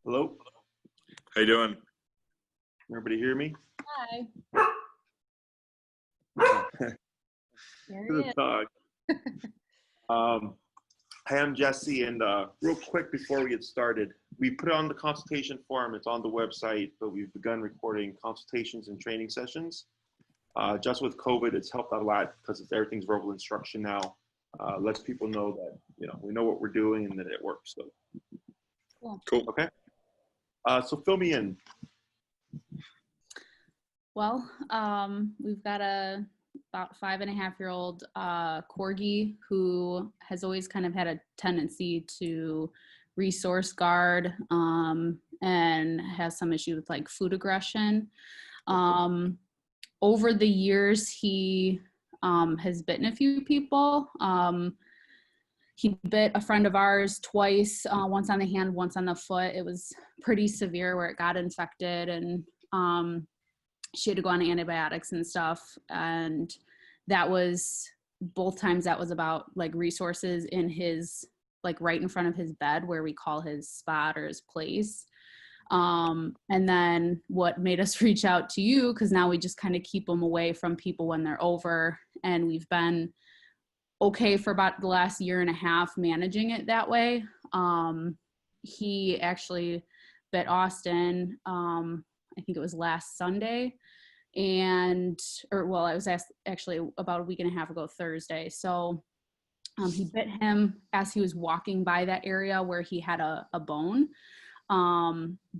Hello? How you doing? Everybody hear me? Hi. There he Good is. dog. Hi, I'm Jesse, and real quick before we get started, we put it on the consultation form. It's on the website, but we've begun recording consultations and training sessions. Just with COVID, it's helped out a lot because everything's verbal instruction now. Lets people know that we know what we're doing and that it works. So, Cool. okay. So fill me in. Well, we've got a about 5.5-year-old Corgi who has always kind of had a tendency to resource guard and has some issue with like food aggression. Over the years, he has bitten a few people. He bit a friend of ours twice, once on the hand, once on the foot. It was pretty severe where it got infected, and she had to go on antibiotics and stuff. And that was, both times that was about like resources in his, like right in front of his bed where we call his spot or his place. And then what made us reach out to you, because now we just kind of keep them away from people when they're over, and we've been okay for about the last 1.5 years managing it that way. He actually bit Austin, I think it was last Sunday, it was actually about 1.5 weeks ago, Thursday. So he bit him as he was walking by that area where he had a bone.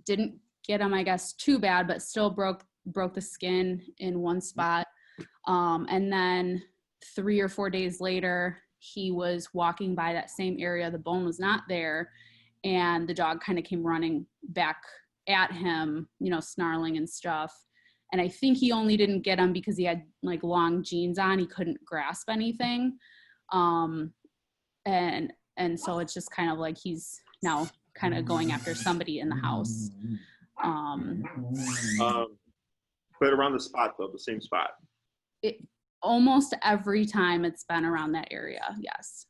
Didn't get him, I guess, too bad, but still broke the skin in one spot. And then 3 or 4 days later, he was walking by that same area. The bone was not there, and the dog kind of came running back at him, snarling and stuff. And I think he only didn't get him because he had like long jeans on. He couldn't grasp anything. And so it's just kind of like he's now kind of going after somebody in the house. But around the spot though, the same spot. Almost every time it's been around that area, yes.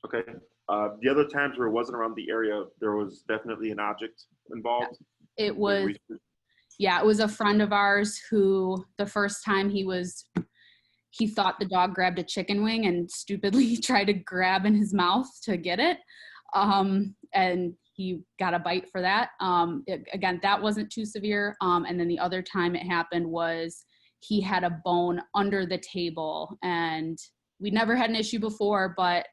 Okay. The other times where it wasn't around the area, there was definitely an object involved. It was a friend of ours who the first time he thought the dog grabbed a chicken wing and stupidly tried to grab in his mouth to get it. And he got a bite for that. Again, that wasn't too severe. And then the other time it happened was he had a bone under the table, and we never had an issue before, but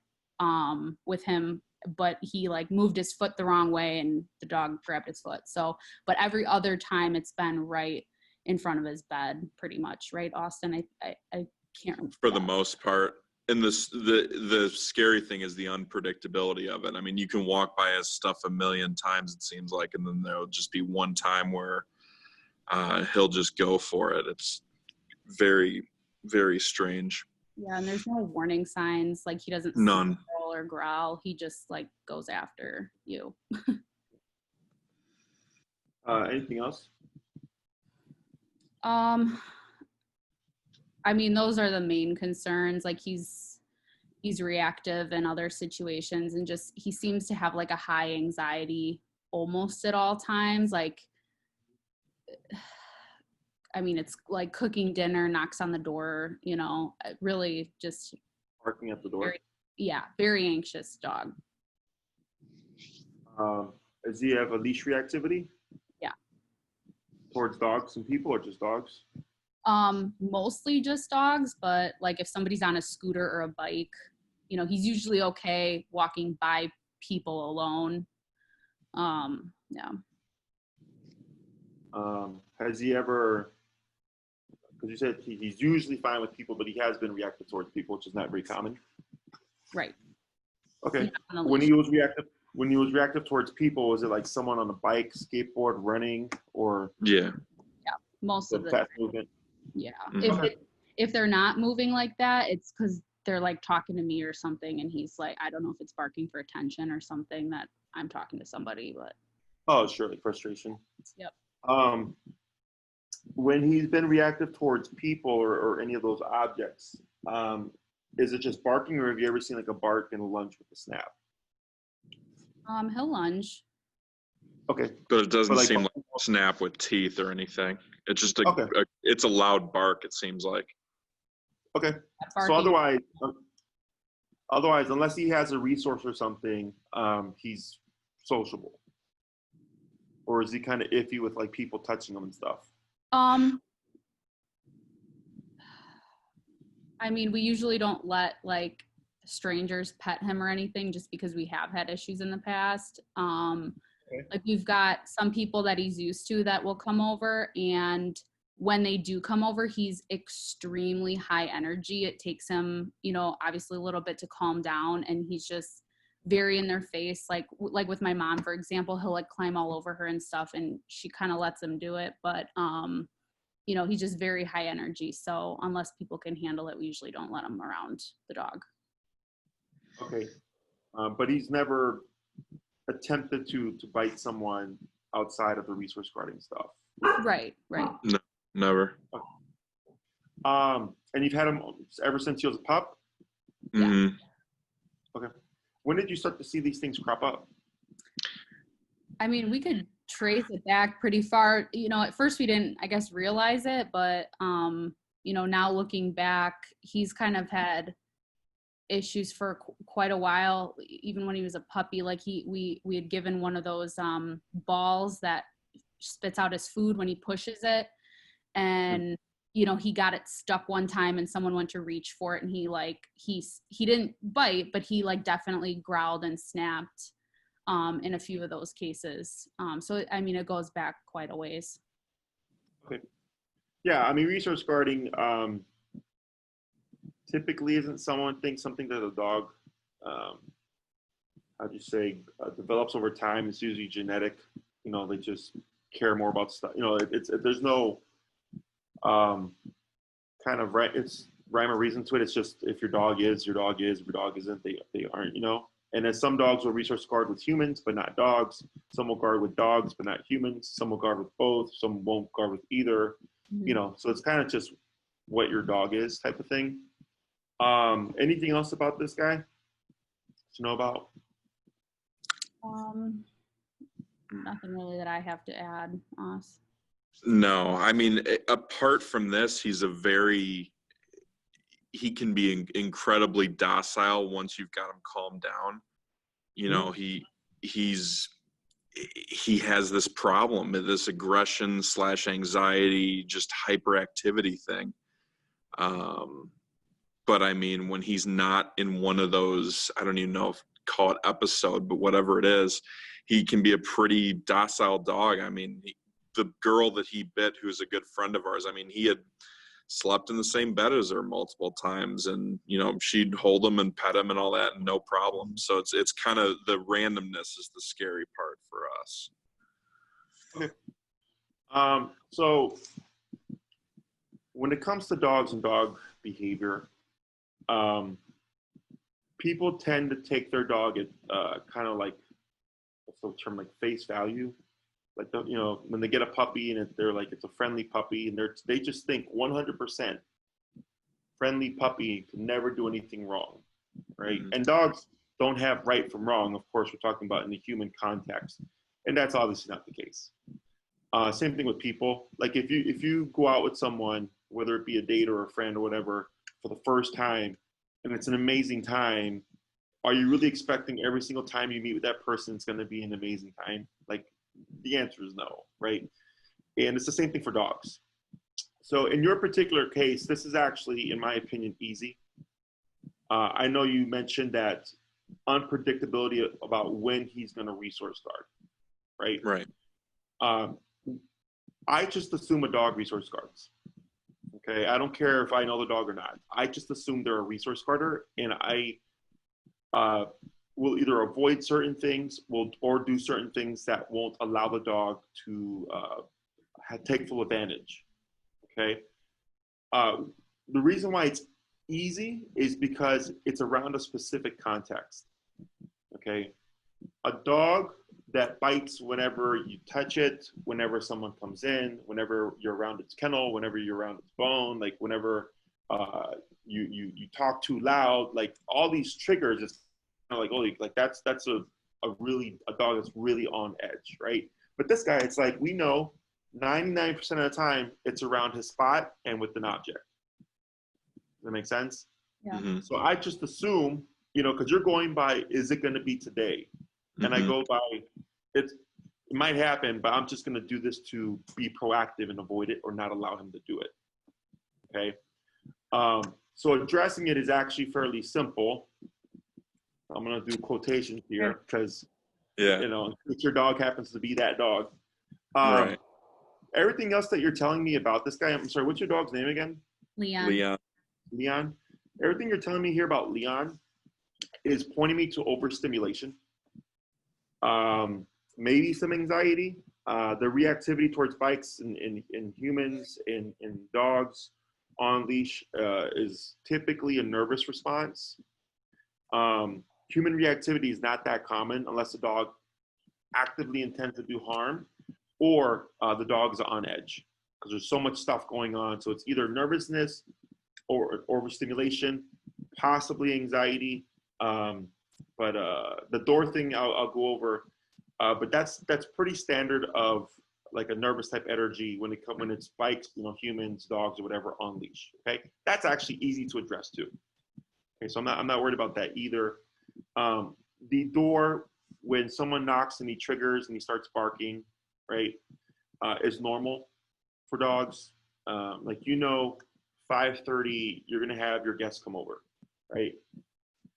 with him, but he like moved his foot the wrong way and the dog grabbed his foot. So, but every other time it's been right in front of his bed, pretty much, right, Austin? I can't remember. For the most part. And the scary thing is the unpredictability of it. I mean, you can walk by his stuff 1,000,000 times, it seems like, and then there'll just be one time where he'll just go for it. It's very, very strange. Yeah, and there's no warning signs. Like he doesn't None. snarl or growl. He just like goes after you. Anything else? I mean, those are the main concerns. Like he's reactive in other situations, and just he seems to have like a high anxiety almost at all times. Like, I mean, it's like cooking dinner, knocks on the door, really just Barking at the door. Very anxious dog. Does he have a leash reactivity? Yeah. Towards dogs and people, or just dogs? Mostly just dogs, but like if somebody's on a scooter or a bike, he's usually okay walking by people alone. Yeah. Has he ever, because you said he's usually fine with people, but he has been reactive towards people, which is not very common. Right. Okay. When he was reactive towards people, was it like someone on a bike, skateboard, running, or? Yeah. Yeah, most of the fast movement. Yeah. Mm-hmm. If they're not moving like that, it's because they're like talking to me or something, and he's like, I don't know if it's barking for attention or something that I'm talking to somebody, but. Oh, sure, like frustration. Yep. When he's been reactive towards people or any of those objects, is it just barking, or have you ever seen like a bark and a lunge with a snap? He'll lunge. Okay. But it doesn't But like, seem like a snap with teeth or anything. It's just okay. It's a loud bark, it seems like. Okay. So otherwise, unless he has a resource or something, he's sociable. Or is he kind of iffy with like people touching him and stuff? I mean, we usually don't let like strangers pet him or anything just because we have had issues in the past. Okay. Like we've got some people that he's used to that will come over, and when they do come over, he's extremely high energy. It takes him, you know, obviously a little bit to calm down, and he's just very in their face. Like with my mom, for example, he'll like climb all over her and stuff, and she kind of lets him do it. But you know, he's just very high energy. So unless people can handle it, we usually don't let him around the dog. Okay. But he's never attempted to bite someone outside of the resource guarding stuff. Right. No, never. Okay. And you've had him ever since he was a pup? Yeah. Mm-hmm. Okay. When did you start to see these things crop up? I mean, we could trace it back pretty far. You know, at first we didn't, I guess, realize it, but you know, now looking back, he's kind of had issues for quite a while. Even when he was a puppy, like we had given one of those balls that spits out his food when he pushes it, and you know, he got it stuck one time, and someone went to reach for it, and he didn't bite, but he like definitely growled and snapped in a few of those cases. So I mean, it goes back quite a ways. Okay. Yeah, I mean, resource guarding typically isn't something that a dog, how'd you say, develops over time. It's usually genetic. You know, they just care more about stuff. You know, there's no kind of it's rhyme or reason to it. It's just if your dog is, your dog is. If your dog isn't, they aren't. You know. And then some dogs will resource guard with humans, but not dogs. Some will guard with dogs, but not humans. Some will guard with both. Some won't guard with either. Mm-hmm. You know, so it's kind of just what your dog is type of thing. Anything else about this guy to know about? Nothing really that I have to add, Os. No, I mean, apart from this, he can be incredibly docile once you've got him calmed down. You know, he has this problem, this aggression / anxiety, just hyperactivity thing. But I mean, when he's not in one of those, I don't even know if call it episode, but whatever it is, he can be a pretty docile dog. I mean, the girl that he bit, who's a good friend of ours, I mean, he had slept in the same bed as her multiple times, and you know, she'd hold him and pet him and all that, and no problem. So it's kind of the randomness is the scary part for us. Okay. So when it comes to dogs and dog behavior, people tend to take their dog at kind of like, what's the term, like face value. Like, you know, when they get a puppy and they're like, it's a friendly puppy, and they just think 100% friendly puppy can never do anything wrong, right? Mm-hmm. And dogs don't have right from wrong. Of course, we're talking about in the human context, and that's obviously not the case. Same thing with people. Like if you go out with someone, whether it be a date or a friend or whatever, for the first time, and it's an amazing time, are you really expecting every single time you meet with that person it's going to be an amazing time? Like, the answer is no, right? And it's the same thing for dogs. So in your particular case, this is actually, in my opinion, easy. I know you mentioned that unpredictability about when he's going to resource guard, right? Right. I just assume a dog resource guards. Okay, I don't care if I know the dog or not. I just assume they're a resource guarder, and I will either avoid certain things or do certain things that won't allow the dog to take full advantage. Okay. The reason why it's easy is because it's around a specific context. Okay. A dog that bites whenever you touch it, whenever someone comes in, whenever you're around its kennel, whenever you're around its bone, like whenever you talk too loud, like all these triggers, it's kind of like, oh, like that's a dog that's really on edge, right? But this guy, it's like, we know 99% of the time it's around his spot and with an object. Does that make sense? Yeah. Mm-hmm. So I just assume, you know, because you're going by, is it going to be today? And I go by, it might happen, but I'm just going to do this to be proactive and avoid it or not allow him to do it. Okay. So addressing it is actually fairly simple. I'm going to do quotations here because, Yeah. you know, if your dog happens to be that dog. Right. Everything else that you're telling me about this guy, I'm sorry, what's your dog's name again? Leon. Leon. Everything you're telling me here about Leon is pointing me to overstimulation. Maybe some anxiety. The reactivity towards bikes in humans, in dogs on leash is typically a nervous response. Human reactivity is not that common unless the dog actively intends to do harm or the dog's on edge because there's so much stuff going on. So it's either nervousness or overstimulation, possibly anxiety. But the door thing I'll go over. But that's pretty standard of like a nervous type energy when it's bikes, you know, humans, dogs, or whatever on leash. Okay, that's actually easy to address too. Okay, so I'm not worried about that either. The door, when someone knocks and he triggers and he starts barking, right, is normal for dogs. Like, you know, 5:30, you're gonna have your guests come over, right?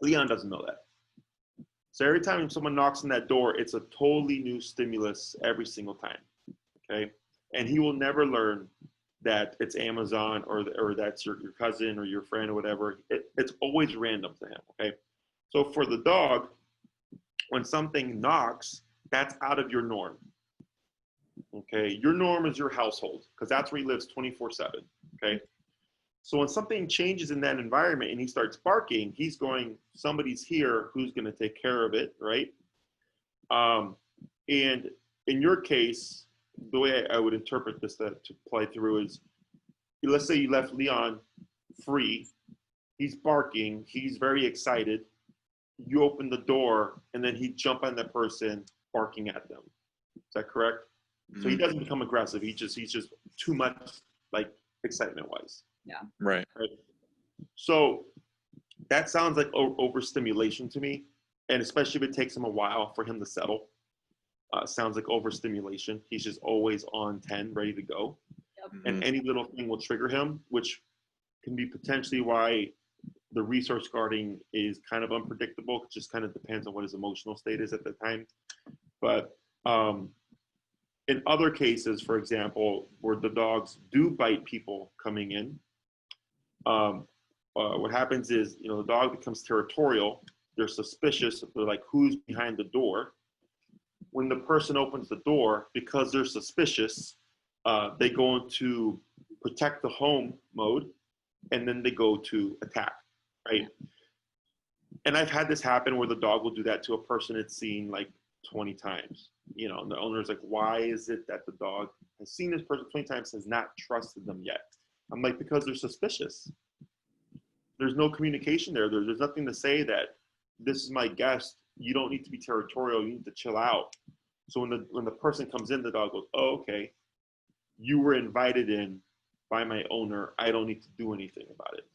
Leon doesn't know that. So every time someone knocks on that door, it's a totally new stimulus every single time, okay? And he will never learn that it's Amazon or that's your cousin or your friend or whatever. It's always random to him, okay? So for the dog, when something knocks, that's out of your norm, okay? Your norm is your household because that's where he lives 24/7, okay? So when something changes in that environment and he starts barking, he's going, somebody's here who's going to take care of it, right? And in your case, the way I would interpret this to play through is, let's say you left Leon free. He's barking. He's very excited. You open the door, and then he'd jump on that person barking at them. Is that correct? So he doesn't become aggressive. He's just too much, like, excitement-wise. Yeah. Right. So that sounds like overstimulation to me, and especially if it takes him a while for him to settle. Sounds like overstimulation. He's just always on 10, ready to go. Yep. And any little thing will trigger him, which can be potentially why the resource guarding is kind of unpredictable. It just kind of depends on what his emotional state is at the time. But in other cases, for example, where the dogs do bite people coming in, what happens is, you know, the dog becomes territorial. They're suspicious. They're like, who's behind the door? When the person opens the door, because they're suspicious, they go into protect the home mode, and then they go to attack, right? And I've had this happen where the dog will do that to a person it's seen like 20 times. You know, and the owner's like, why is it that the dog has seen this person 20 times, has not trusted them yet? I'm like, because they're suspicious. There's no communication there. There's nothing to say that this is my guest. You don't need to be territorial. You need to chill out. So when the person comes in, the dog goes, oh, okay, you were invited in by my owner. I don't need to do anything about it.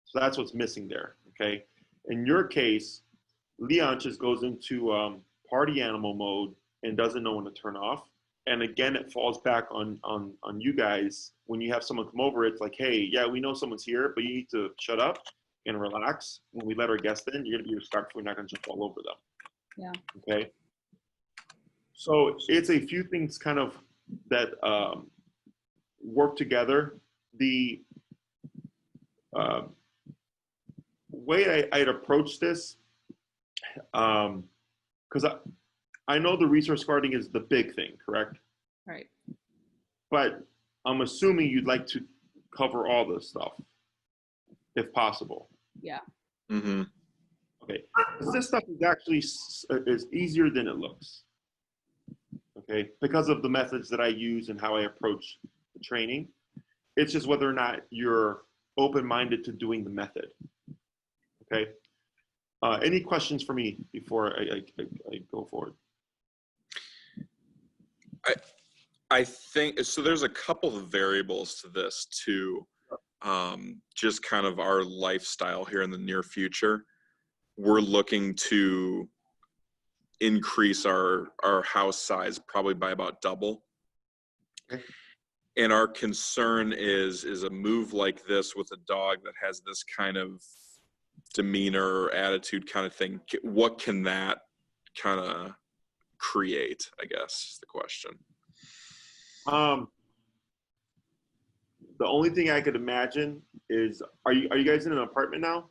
So that's what's missing there, okay? In your case, Leon just goes into party animal mode and doesn't know when to turn off. And again, it falls back on you guys. When you have someone come over, it's like, hey, yeah, we know someone's here, but you need to shut up and relax. When we let our guests in, you're gonna be respectful. We're not gonna jump all over them. Yeah. Okay. So it's a few things kind of that work together. The way I'd approach this, because I know the resource guarding is the big thing, correct? Right. But I'm assuming you'd like to cover all this stuff, if possible. Yeah. Mm-hmm. Okay. This stuff is actually is easier than it looks. Okay, because of the methods that I use and how I approach the training. It's just whether or not you're open-minded to doing the method. Okay. Any questions for me before I go forward? I think so. There's a couple of variables to this too. Just kind of our lifestyle here in the near future. We're looking to increase our house size probably by about double. Okay. And our concern is a move like this with a dog that has this kind of demeanor or attitude kind of thing. What can that kind of create, I guess, is the question. The only thing I could imagine is, are you guys in an apartment now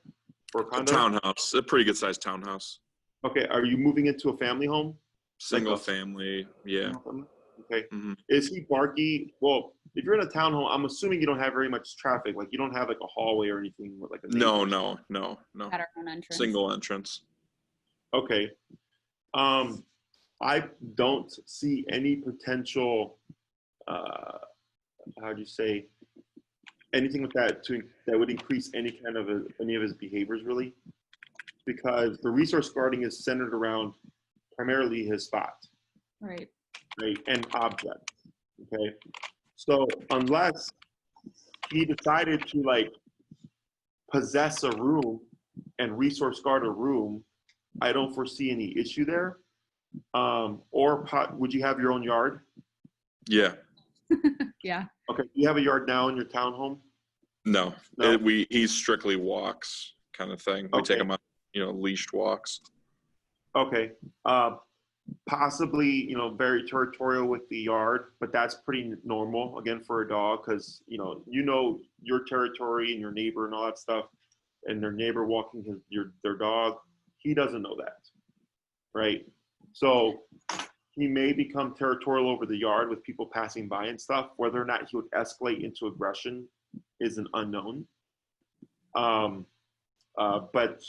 or a condo? A townhouse, a pretty good sized townhouse. Okay, are you moving into a family home? Single family, yeah. Okay. Mm-hmm. Is he barky? Well, if you're in a townhome, I'm assuming you don't have very much traffic. Like you don't have like a hallway or anything with like a neighbor. No. At our own entrance. Single entrance. Okay. I don't see any potential. How do you say? Anything with that that would increase any of his behaviors really, because the resource guarding is centered around primarily his spot. Right. Right, and objects. Okay, so unless he decided to like possess a room and resource guard a room, I don't foresee any issue there. Would you have your own yard? Yeah. Yeah. Okay, you have a yard now in your townhome? No. He strictly walks kind of thing. We take him on, leashed walks. Okay. Possibly, very territorial with the yard, but that's pretty normal again for a dog because your territory and your neighbor and all that stuff, and their neighbor walking their dog, he doesn't know that, right? So he may become territorial over the yard with people passing by and stuff. Whether or not he would escalate into aggression is an unknown. But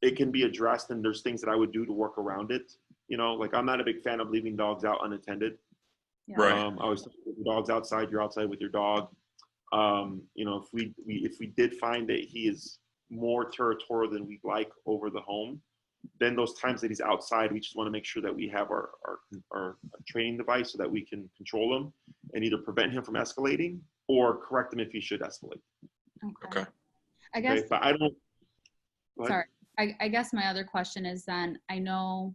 it can be addressed, and there's things that I would do to work around it. Like I'm not a big fan of leaving dogs out unattended. Yeah. Right. I always think if your dog's outside, you're outside with your dog. If we did find that he is more territorial than we'd like over the home, then those times that he's outside, we just want to make sure that we have our training device so that we can control him and either prevent him from escalating or correct him if he should escalate. Okay. I guess. Okay, but I don't. Sorry. I guess my other question is then, I know,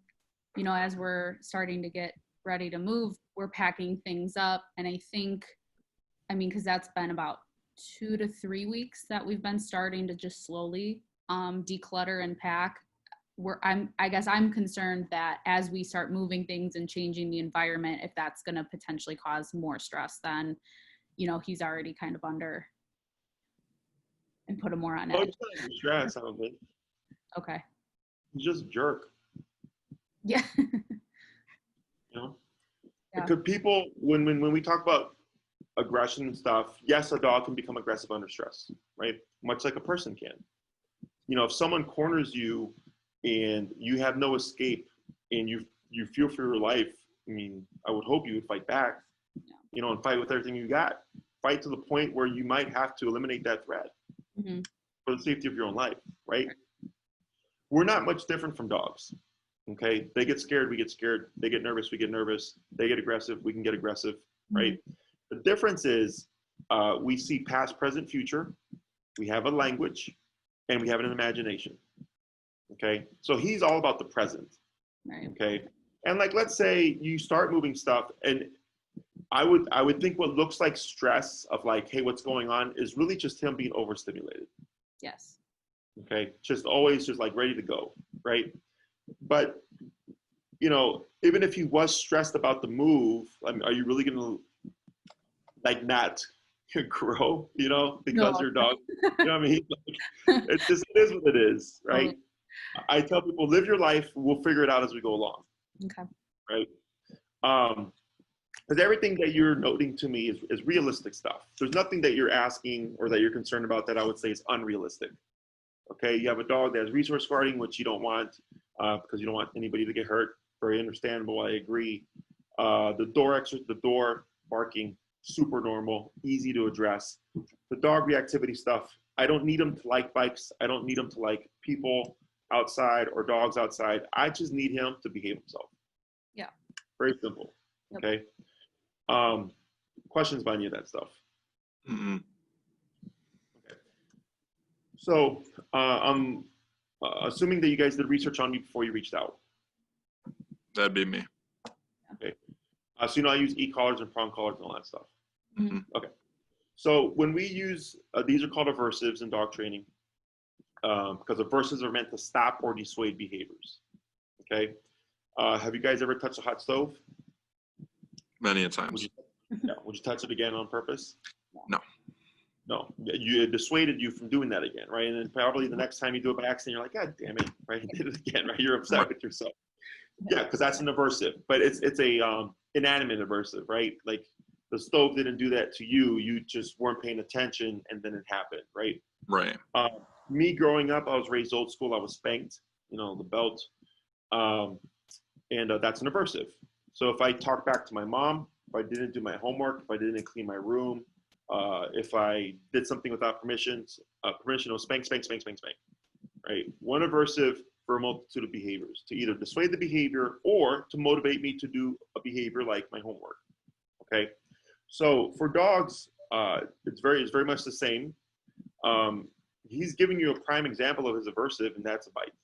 as we're starting to get ready to move, we're packing things up. And I think, because that's been about 2 to 3 weeks that we've been starting to just slowly declutter and pack. I guess I'm concerned that as we start moving things and changing the environment, if that's going to potentially cause more stress than, he's already kind of under, and put him more on edge. Stress, I don't think. Okay. He's just a jerk. Yeah. Yeah. Yeah. People, when we talk about aggression and stuff, yes, a dog can become aggressive under stress, right? Much like a person can. If someone corners you and you have no escape and you feel for your life, I would hope you would fight back, and fight with everything you got. Fight to the point where you might have to eliminate that threat for the safety of your own life, right? We're not much different from dogs, okay? They get scared, we get scared. They get nervous, we get nervous. They get aggressive, we can get aggressive, right? The difference is we see past, present, future. We have a language, and we have an imagination, okay? So he's all about the present, okay? And like, let's say you start moving stuff, and I would think what looks like stress of like, hey, what's going on, is really just him being overstimulated. Yes. Okay, just always just like ready to go, right? But even if he was stressed about the move, are you really gonna like not grow? Because your dog, it is what it is, right? I tell people, live your life. We'll figure it out as we go along. Okay. Right. Because everything that you're noting to me is realistic stuff. There's nothing that you're asking or that you're concerned about that I would say is unrealistic. Okay, you have a dog that has resource guarding, which you don't want because you don't want anybody to get hurt. Very understandable. I agree. The door barking, super normal, easy to address. The dog reactivity stuff, I don't need him to like bikes. I don't need him to like people outside or dogs outside. I just need him to behave himself. Yeah. Very simple. Yep. Okay. Questions about any of that stuff? Mm-mm. Okay. So I'm assuming that you guys did research on me before you reached out. That'd be me. Okay. So you know I use e-collars and prong collars and all that stuff. Mm-hmm. Okay. So when we use, these are called aversives in dog training, because aversives are meant to stop or dissuade behaviors. Okay. Have you guys ever touched a hot stove? Many a times. Would you touch it again on purpose? No. No. It dissuaded you from doing that again, right? And then probably the next time you do it by accident, you're like, God damn it, right? You did it again, right? You're upset with yourself. Yeah, because that's an aversive, but it's a inanimate aversive, right? Like the stove didn't do that to you. You just weren't paying attention, and then it happened, right? Right. Me growing up, I was raised old school. I was spanked, the belt, and that's an aversive. So if I talk back to my mom, if I didn't do my homework, if I didn't clean my room, if I did something without permission, spank, spank, spank, spank, spank, right? One aversive for a multitude of behaviors, to either dissuade the behavior or to motivate me to do a behavior like my homework. Okay, so for dogs, it's very much the same. He's giving you a prime example of his aversive, and that's a bite.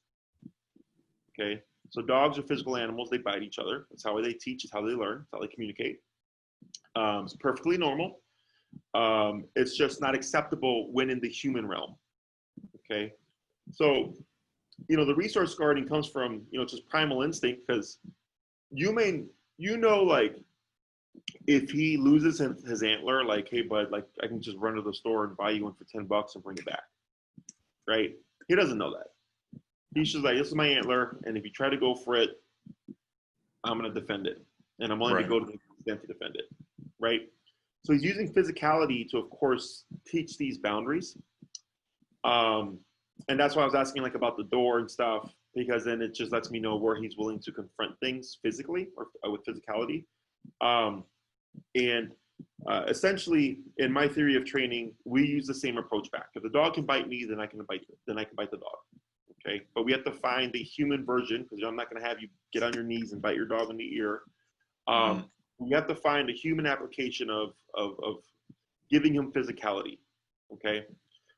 Okay, so dogs are physical animals; they bite each other. That's how they teach. It's how they learn. It's how they communicate. It's perfectly normal. It's just not acceptable when in the human realm. Okay, so the resource guarding comes from just primal instinct, because like if he loses his antler, like, hey bud, like I can just run to the store and buy you one for $10 and bring it back, right? He doesn't know that. He's just like, this is my antler, and if you try to go for it, I'm going to defend it, and I'm willing to go to the extent to defend it, right? So he's using physicality to, of course, teach these boundaries. And that's why I was asking like about the door and stuff, because then it just lets me know where he's willing to confront things physically or with physicality. Essentially, in my theory of training, we use the same approach back. If the dog can bite me, then I can bite the dog. Okay, but we have to find the human version, because I'm not going to have you get on your knees and bite your dog in the ear. We have to find a human application of giving him physicality. Okay.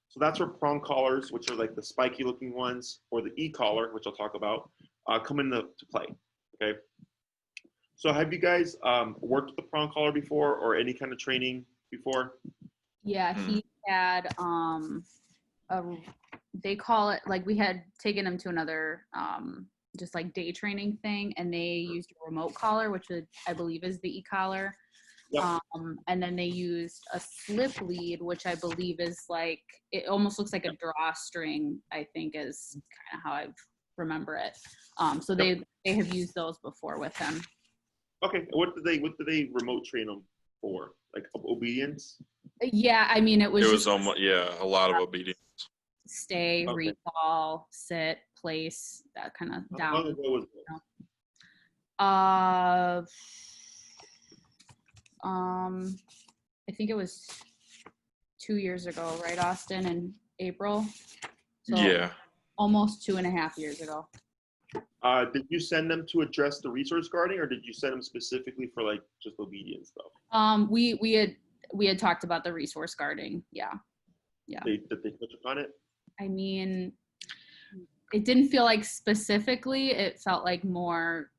So that's where prong collars, which are like the spiky looking ones, or the e-collar, which I'll talk about, come into play. Okay. So have you guys worked with the prong collar before, or any kind of training before? Yeah, he had they call it, like, we had taken him to another just like day training thing, and they used a remote collar, which I believe is the e-collar. Yep. And then they used a slip lead, which I believe is like, it almost looks like a drawstring, I think is kind of how I remember it. So they have used those before with him. Okay. What did they remote train him for? Like obedience? Yeah, I mean, it was almost, a lot of obedience. Stay, Okay. recall, sit, place, that kind of down. How long ago was it? I think it was 2 years ago, right, Austin, in April? So Yeah. almost 2.5 years ago. Did you send them to address the resource guarding, or did you send them specifically for like just obedience stuff? We had talked about the resource guarding. Yeah. Did they touch upon it? I mean, it didn't feel like specifically. It felt like more.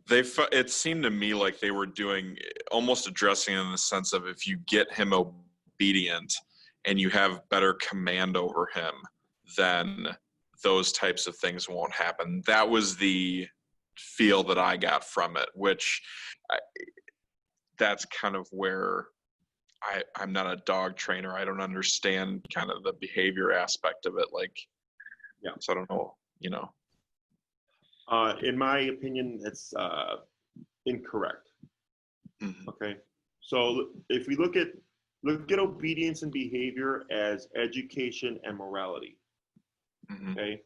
It seemed to me like they were doing, almost addressing it in the sense of, if you get him obedient and you have better command over him, then those types of things won't happen. That was the feel that I got from it, which that's kind of where I'm not a dog trainer. I don't understand kind of the behavior aspect of it. Like, yeah. So I don't know, In my opinion, it's incorrect. Mm-hmm. Okay. So if we look at obedience and behavior as education and morality. Mm-hmm. Okay.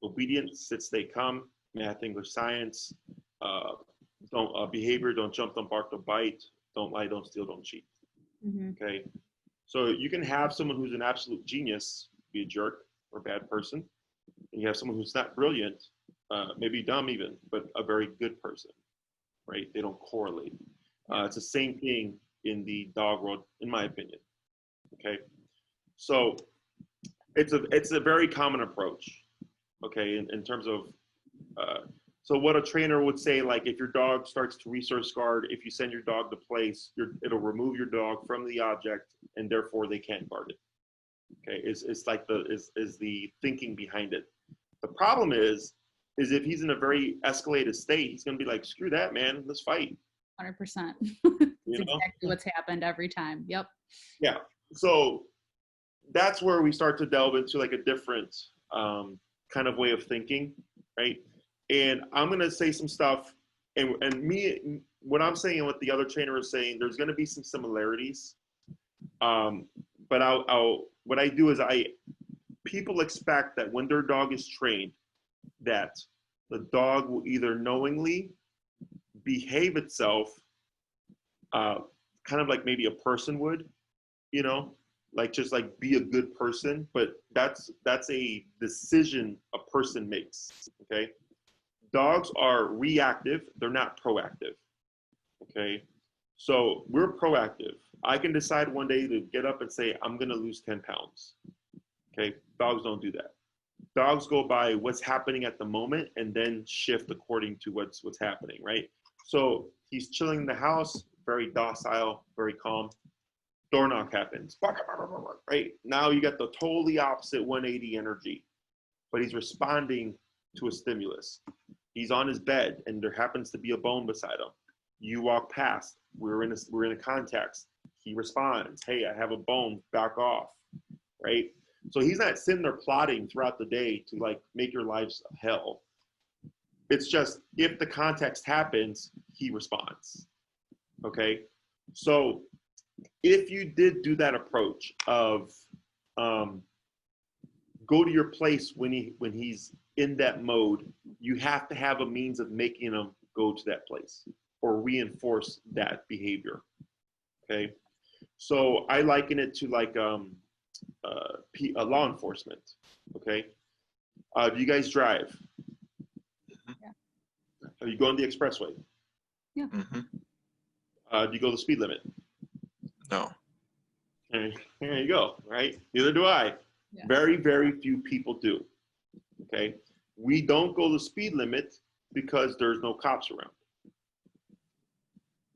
Obedience, sit, stay, come. Math, English, science. Behavior, don't jump, don't bark, don't bite, don't lie, don't steal, don't cheat. Mm-hmm. Okay. So you can have someone who's an absolute genius, be a jerk or a bad person, and you have someone who's not brilliant, maybe dumb even, but a very good person. right? They don't correlate. It's the same thing in the dog world, in my opinion. Okay, so it's a very common approach. Okay, in terms of so what a trainer would say, like if your dog starts to resource guard, if you send your dog to place, it'll remove your dog from the object, and therefore they can't guard it. Okay, it's like is the thinking behind it. The problem is if he's in a very escalated state, he's gonna be like, screw that, man, let's fight. 100%. That's You know? exactly what's happened every time. Yep. Yeah. So that's where we start to delve into like a different kind of way of thinking, right? And I'm gonna say some stuff, and what I'm saying and what the other trainer is saying, there's gonna be some similarities. But what I do is people expect that when their dog is trained, that the dog will either knowingly behave itself, kind of like maybe a person would, you know, like just like be a good person, but that's a decision a person makes. Okay, dogs are reactive, they're not proactive. Okay, so we're proactive. I can decide one day to get up and say, I'm gonna lose 10 pounds. Okay, dogs don't do that. Dogs go by what's happening at the moment and then shift according to what's happening, right? So he's chilling in the house, very docile, very calm. Door knock happens, right? Now you got the totally opposite 180 energy, but he's responding to a stimulus. He's on his bed and there happens to be a bone beside him. You walk past, we're in a context. He responds, hey, I have a bone, back off, right? So he's not sitting there plotting throughout the day to like make your lives hell. It's just if the context happens, he responds. Okay, so if you did do that approach of go to your place when he's in that mode, you have to have a means of making him go to that place or reinforce that behavior. Okay, so I liken it to like a law enforcement. Okay, do you guys drive? Yeah. Are you going the expressway? Yeah. Mm-hmm. Do you go the speed limit? No. There you go, right? Neither do I. Yeah. Very, very few people do. Okay, we don't go the speed limit because there's no cops around.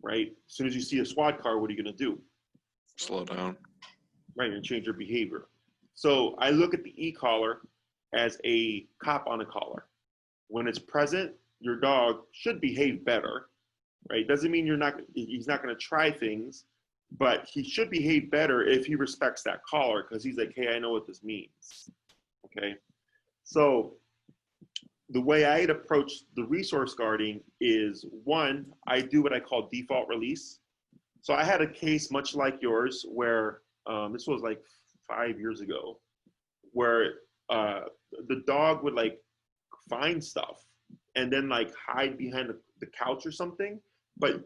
Right? As soon as you see a SWAT car, what are you going to do? Slow down. Right, and change your behavior. So I look at the e-collar as a cop on a collar. When it's present, your dog should behave better, right? Doesn't mean he's not going to try things, but he should behave better if he respects that collar because he's like, hey, I know what this means. Okay, so the way I'd approach the resource guarding is, one, I do what I call default release. So I had a case much like yours where this was like 5 years ago, where the dog would like find stuff and then like hide behind the couch or something, but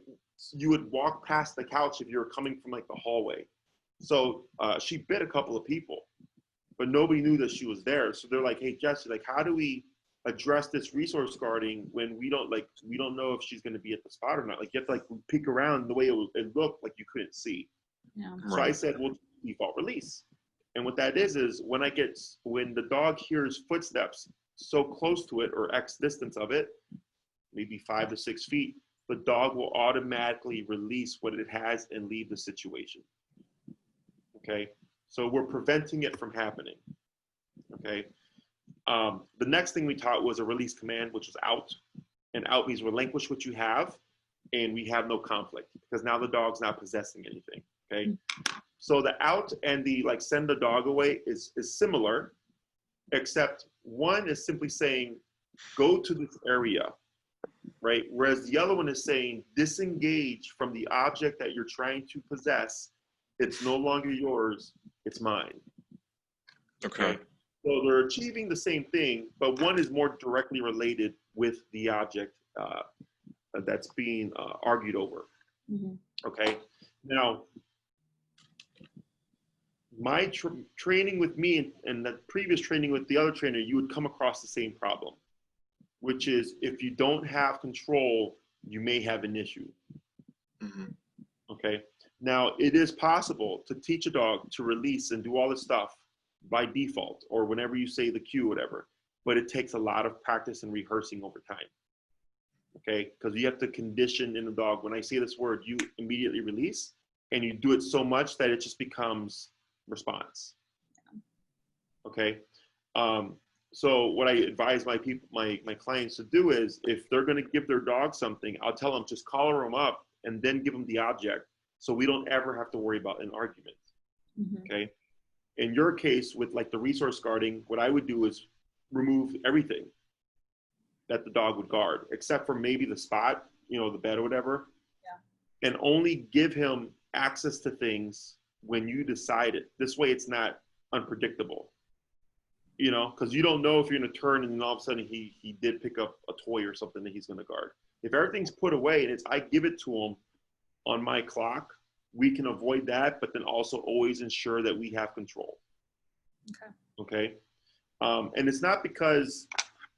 you would walk past the couch if you were coming from like the hallway. So she bit a couple of people, but nobody knew that she was there. So they're like, hey, Jesse, like, how do we address this resource guarding when we don't know if she's going to be at the spot or not? Like, you have to like peek around the way it looked like you couldn't see. Yeah. So I said, well, default release. And what that is when the dog hears footsteps so close to it or X distance of it, maybe 5 to 6 feet, the dog will automatically release what it has and leave the situation. Okay, so we're preventing it from happening. Okay, the next thing we taught was a release command, which was out, and out means relinquish what you have, and we have no conflict because now the dog's not possessing anything. Okay, so the out and the like send the dog away is similar, except one is simply saying go to this area, right? Whereas the other one is saying disengage from the object that you're trying to possess. It's no longer yours, it's mine. Okay. So they're achieving the same thing, but one is more directly related with the object that's being argued over. Mm-hmm. Okay. Now, my training with me and the previous training with the other trainer, you would come across the same problem, which is if you don't have control, you may have an issue. Mm-hmm. Okay. Now, it is possible to teach a dog to release and do all this stuff by default or whenever you say the cue, whatever, but it takes a lot of practice and rehearsing over time. Okay. Because you have to condition in the dog. When I say this word, you immediately release and you do it so much that it just becomes response. Okay. So what I advise my people, my clients to do is if they're going to give their dog something, I'll tell them just collar them up and then give them the object. So we don't ever have to worry about an argument. Mm-hmm. Okay. In your case with like the resource guarding, what I would do is remove everything that the dog would guard, except for maybe the spot, you know, the bed or whatever. Yeah. And only give him access to things when you decide it. This way it's not unpredictable. You know, because you don't know if you're going to turn and then all of a sudden he did pick up a toy or something that he's going to guard. If everything's put away and it's I give it to him on my clock, we can avoid that, but then also always ensure that we have control. Okay. And it's not because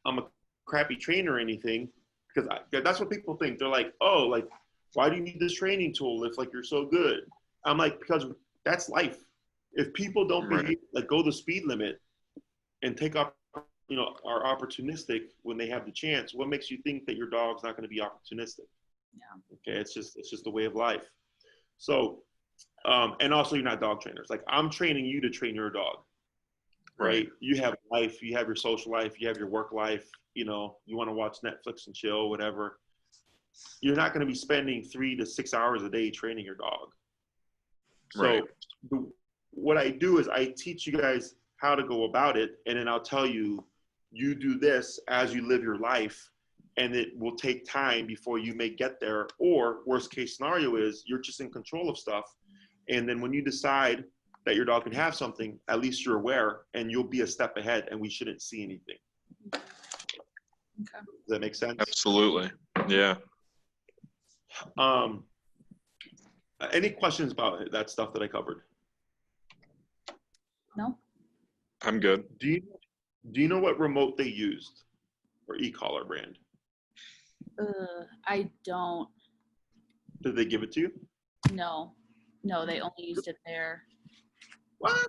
I'm a crappy trainer or anything, because that's what people think. They're like, oh, like, why do you need this training tool if like you're so good? I'm like, because that's life. If people don't behave, like go the speed limit and take up, you know, are opportunistic when they have the chance, what makes you think that your dog's not going to be opportunistic? Yeah. Okay. It's just the way of life. So, and also you're not dog trainers. Like I'm training you to train your dog, right? You have life, you have your social life, you have your work life, you know, you want to watch Netflix and chill, whatever. You're not going to be spending 3 to 6 hours a day training your dog. So what I do is I teach you guys how to go about it. And then I'll tell you, you do this as you live your life, and it will take time before you may get there. Or worst case scenario is you're just in control of stuff. And then when you decide that your dog can have something, at least you're aware and you'll be a step ahead and we shouldn't see anything. Okay. Does that make sense? Absolutely. Yeah. Any questions about that stuff that I covered? No. I'm good. Do you know what remote they used for e-collar brand? I don't. Did they give it to you? No, they only used it there. What?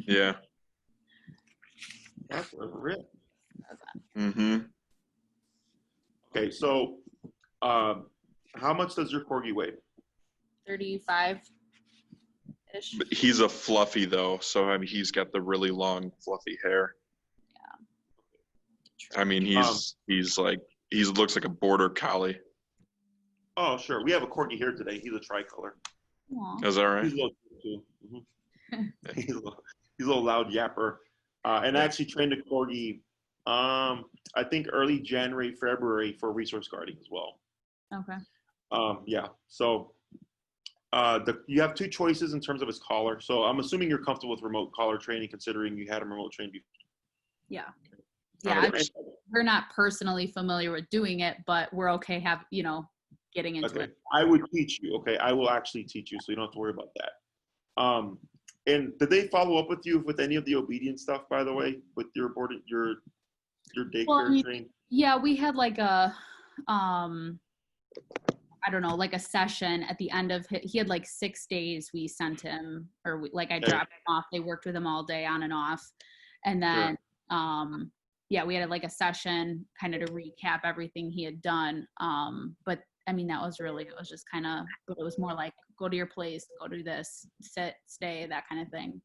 Yeah. That's a rip. Mm-hmm. Okay, so how much does your Corgi weigh? 35-ish. But he's a fluffy though, so I mean he's got the really long fluffy hair. Yeah. I mean he's like he looks like a border collie. Oh sure, we have a Corgi here today. He's a tricolor. Aww. Is that right? He's a little too. Mm-hmm. he's a little loud yapper. And I actually trained a Corgi. I think early January, February for resource guarding as well. Okay. Yeah. So you have two choices in terms of his collar. So I'm assuming you're comfortable with remote collar training, considering you had him remote trained before. Yeah. Yeah. We're not personally familiar with doing it, but we're okay getting into it. I would teach you. Okay. I will actually teach you, so you don't have to worry about that. And did they follow up with you with any of the obedience stuff, by the way, with your daycare train? Yeah, we had like a, I don't know, like a session at the end of he had like 6 days we sent him, or I dropped him off. They worked with him all day on and off. And then, we had like a session kind of to recap everything he had done. But I mean, it was just kind of, it was more like, go to your place, go do this, sit, stay, that kind of thing.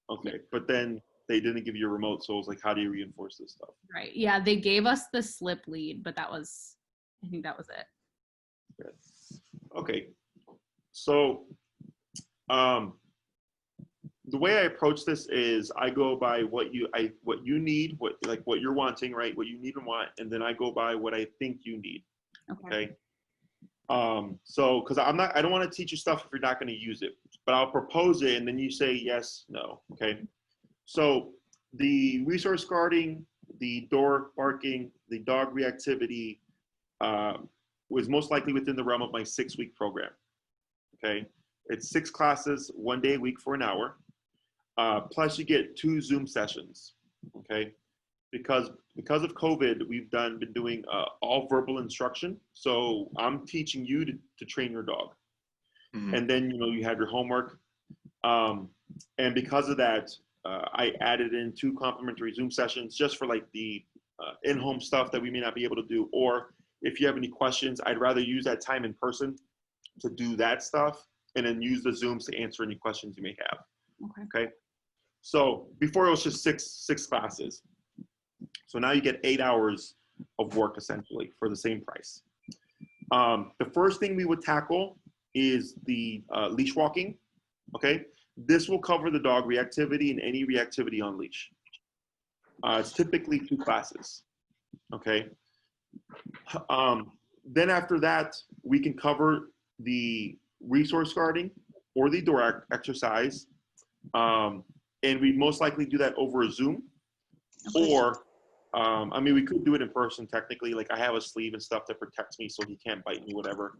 Okay. But then they didn't give you a remote. So it was like, how do you reinforce this stuff? Right. Yeah. They gave us the slip lead, but I think that was it. Okay. So, the way I approach this is I go by what you need, what you're wanting, right? What you need and want. And then I go by what I think you need. Okay. So, cause I don't want to teach you stuff if you're not going to use it, but I'll propose it. And then you say, yes, no. Okay. So the resource guarding, the door barking, the dog reactivity, was most likely within the realm of my 6-week program. Okay. It's 6 classes, 1 day a week for an hour. Plus you get 2 Zoom sessions. Okay. because of COVID, we've been doing all verbal instruction. So I'm teaching you to train your dog, and then you have your homework. And because of that, I added in 2 complimentary Zoom sessions just for like the in-home stuff that we may not be able to do. Or if you have any questions, I'd rather use that time in person to do that stuff, and then use the Zooms to answer any questions you may have. Okay. So before it was just six classes. So now you get 8 hours of work essentially for the same price. The first thing we would tackle is the leash walking. Okay. This will cover the dog reactivity and any reactivity on leash. It's typically 2 classes. Okay. Then after that, we can cover the resource guarding or the door exercise. And we most likely do that over a Zoom. Okay. Or, I mean, we could do it in person technically. Like I have a sleeve and stuff that protects me so he can't bite me, whatever.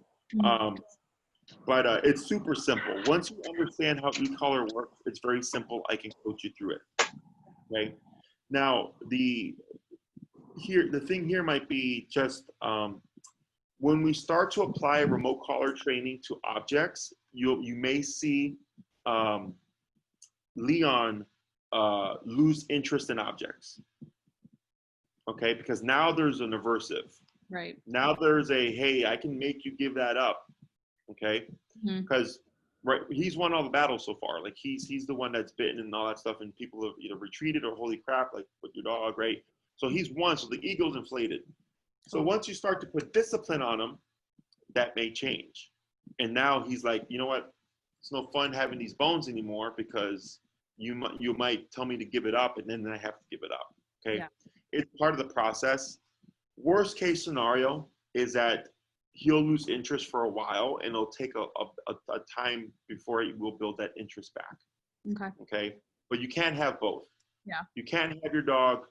But it's super simple. Once you understand how e-collar works, it's very simple. I can coach you through it. Okay. Now, the thing here might be just when we start to apply remote collar training to objects, you may see Leon lose interest in objects. Okay, because now there's an aversive. Right. Now there's a, hey, I can make you give that up. Okay, because right, he's won all the battles so far. Like he's the one that's bitten and all that stuff, and people have either retreated or holy crap, like with your dog, right? So he's won, so the ego's inflated. So once you start to put discipline on him, that may change. And now he's like, you know what? It's no fun having these bones anymore because you might tell me to give it up, and then I have to give it up. Okay, yeah. It's part of the process. Worst case scenario is that he'll lose interest for a while, and it'll take a time before he will build that interest back. Okay. Okay. But you can't have both. Yeah. You can't have your dog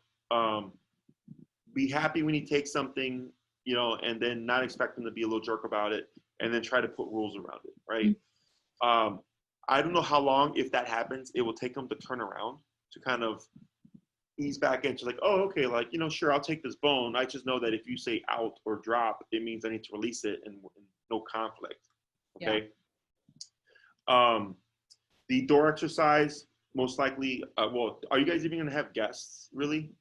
be happy when he takes something, and then not expect him to be a little jerk about it, and then try to put rules around it, right? I don't know how long, if that happens, it will take him to turn around to kind of ease back into like, oh, okay, like, sure, I'll take this bone. I just know that if you say out or drop, it means I need to release it and no conflict. Okay. Yeah. The door exercise, most likely, well, are you guys even going to have guests really?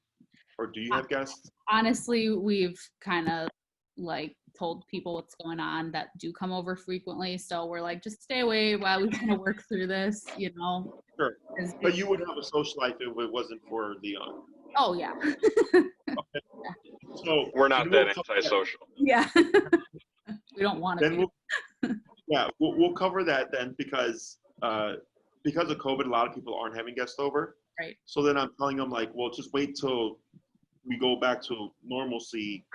Or do you have guests? Honestly, we've kind of like told people what's going on that do come over frequently. So we're like, just stay away while we kind of work through this, Sure. But you would have a social life if it wasn't for Leon. Oh, yeah. Okay. So we're not that antisocial. Yeah. We don't want to be. We'll cover that then because of COVID, a lot of people aren't having guests over. Right. So then I'm telling them like, well, just wait till we go back to normalcy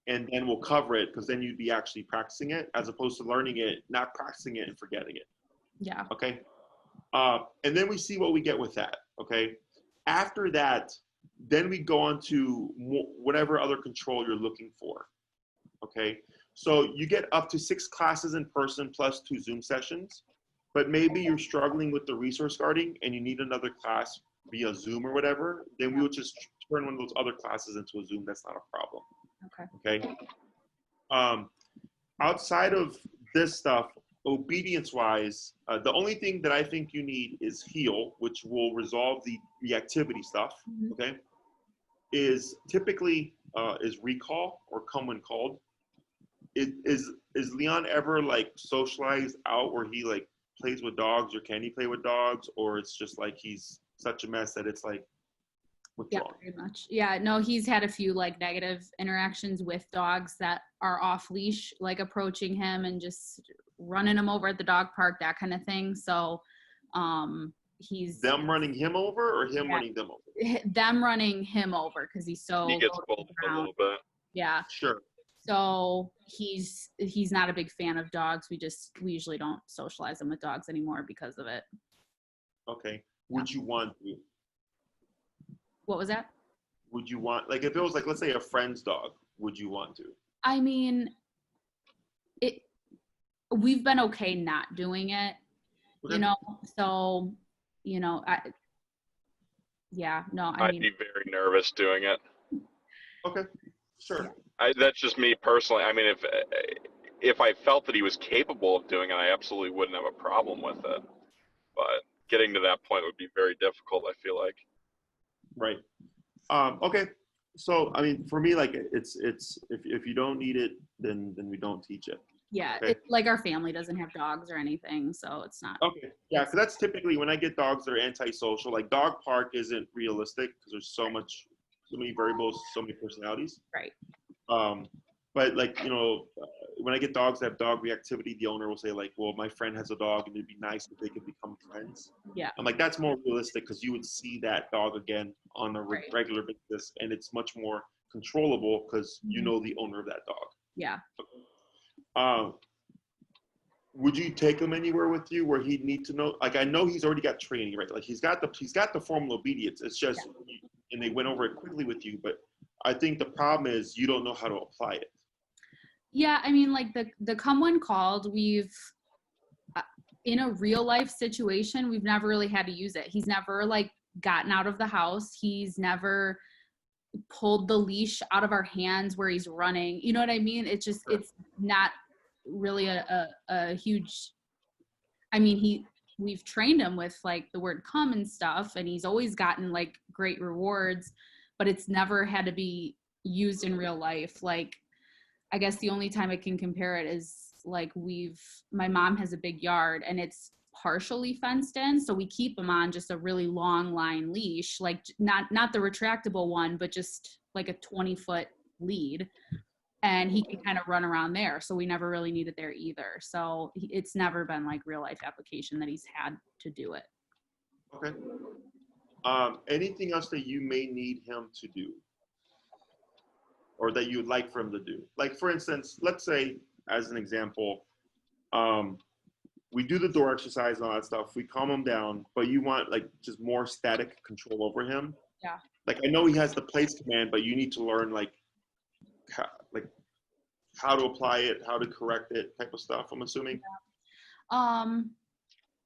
and then we'll cover it, because then you'd be actually practicing it as opposed to learning it, not practicing it and forgetting it. Yeah. Okay. And then we see what we get with that. Okay. After that, then we go on to whatever other control you're looking for. Okay. So you get up to 6 classes in person plus 2 Zoom sessions, but maybe you're struggling with the resource guarding and you need another class via Zoom or whatever, then we will just turn one of those other classes into a Zoom. That's not a problem. Okay. Outside of this stuff, obedience-wise, the only thing that I think you need is heal, which will resolve the reactivity stuff. Okay. Is typically is recall or come when called. Is Leon ever like socialized out where he like plays with dogs, or can he play with dogs, or it's just like he's such a mess that it's like withdrawn? Yeah, very much. Yeah, no, he's had a few like negative interactions with dogs that are off leash, like approaching him and just running him over at the dog park, that kind of thing. So he's them running him over or him running them over? Them running him over because he's so he gets pulled a little bit. Yeah. Sure. So he's not a big fan of dogs. We usually don't socialize him with dogs anymore because of it. Okay. Would you want to? What was that? Would you want, like, if it was like, let's say a friend's dog, would you want to? I mean, we've been okay not doing it, okay. So, I'd be very nervous doing it. Okay, sure. That's just me personally. I mean, if I felt that he was capable of doing it, I absolutely wouldn't have a problem with it. But getting to that point would be very difficult, I feel like. Right. Okay. So, I mean, for me, like, it's if you don't need it, then we don't teach it. Yeah, Okay. it's like our family doesn't have dogs or anything, so it's not. Okay. Yeah, because that's typically when I get dogs that are antisocial. Like dog park isn't realistic because there's so many variables, so many personalities. Right. But like, when I get dogs that have dog reactivity, the owner will say like, well, my friend has a dog and it'd be nice if they could become friends. Yeah. I'm like, that's more realistic because you would see that dog again on a regular basis, and it's much more controllable because you know the owner of that dog. Yeah. Would you take him anywhere with you where he'd need to know? Like, I know he's already got training, right? Like he's got the formal obedience. It's just, and they went over it quickly with you, but I think the problem is you don't know how to apply it. Yeah, I mean, like the come when called, we've in a real life situation, we've never really had to use it. He's never like gotten out of the house. He's never pulled the leash out of our hands where he's running. You know what I mean? It's just, it's not really a huge, I mean, we've trained him with like the word come and stuff, and he's always gotten like great rewards, but it's never had to be used in real life. Like, I guess the only time I can compare it is like my mom has a big yard and it's partially fenced in. So we keep him on just a really long line leash, like not the retractable one, but just like a 20-foot lead. And he can kind of run around there. So we never really need it there either. So it's never been like real life application that he's had to do it. Okay. Anything else that you may need him to do or that you would like for him to do? Like, for instance, let's say, as an example, we do the door exercise and all that stuff. We calm him down, but you want like just more static control over him. Yeah. Like, I know he has the place command, but you need to learn like how to apply it, how to correct it, type of stuff, I'm assuming.